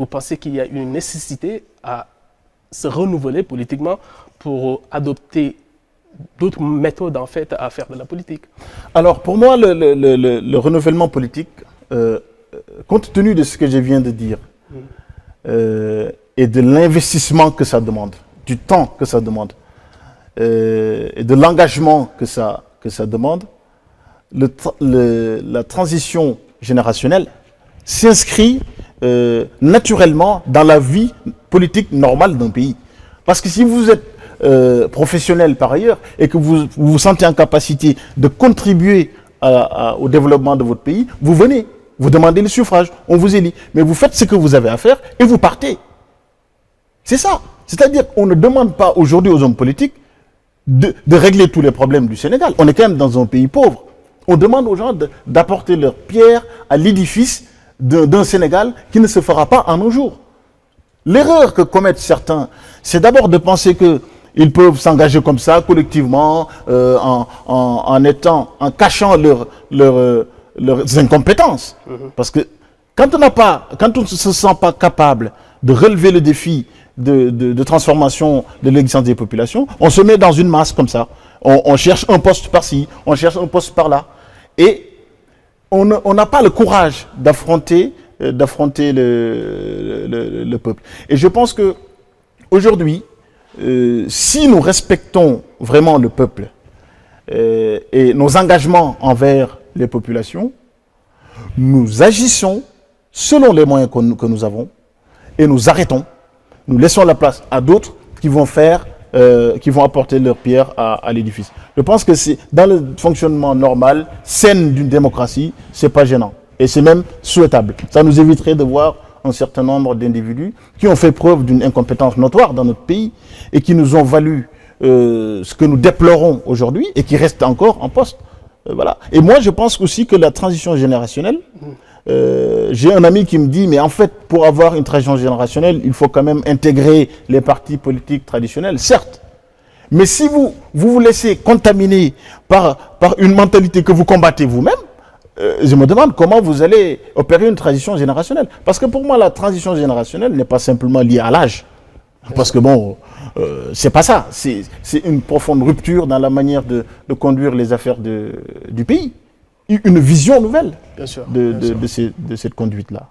vous pensez qu'il y a une nécessité à se renouveler politiquement pour adopter d'autres méthodes en fait à faire de la politique? Alors pour moi, le renouvellement politique, compte tenu de ce que je viens de dire, et de l'investissement que ça demande, du temps que ça demande, et de l'engagement que ça demande, la transition générationnelle s'inscrit naturellement dans la vie politique normale d'un pays. Parce que si vous êtes professionnel par ailleurs et que vous vous sentez en capacité de contribuer au développement de votre pays, vous venez, vous demandez le suffrage, on vous élit. Mais vous faites ce que vous avez à faire et vous partez. C'est ça. C'est-à-dire qu'on ne demande pas aujourd'hui aux hommes politiques de régler tous les problèmes du Sénégal. On est quand même dans un pays pauvre. On demande aux gens d'apporter leur pierre à l'édifice d'un Sénégal qui ne se fera pas en un jour. L'erreur que commettent certains, c'est d'abord de penser qu'ils peuvent s'engager comme ça, collectivement, en cachant leurs incompétences. Parce que quand on ne se sent pas capable de relever le défi de transformation de l'existence des populations, on se met dans une masse comme ça. On cherche un poste par-ci, on cherche un poste par-là. Et on n'a pas le courage d'affronter le peuple. Et je pense que aujourd'hui, si nous respectons vraiment le peuple et nos engagements envers les populations, nous agissons selon les moyens que nous avons et nous arrêtons. Nous laissons la place à d'autres qui vont apporter leur pierre à l'édifice. Je pense que c'est dans le fonctionnement normal, sain d'une démocratie, c'est pas gênant. Et c'est même souhaitable. Ça nous éviterait de voir un certain nombre d'individus qui ont fait preuve d'une incompétence notoire dans notre pays et qui nous ont valu ce que nous déplorons aujourd'hui et qui restent encore en poste. Voilà. Et moi, je pense aussi que la transition générationnelle, j'ai un ami qui me dit, mais en fait, pour avoir une transition générationnelle, il faut quand même intégrer les partis politiques traditionnels, certes. Mais si vous laissez contaminer par une mentalité que vous combattez vous-même, je me demande comment vous allez opérer une transition générationnelle. Parce que pour moi, la transition générationnelle n'est pas simplement liée à l'âge. Parce que bon, c'est pas ça. C'est une profonde rupture dans la manière de conduire les affaires du pays. Une vision nouvelle de cette conduite-là.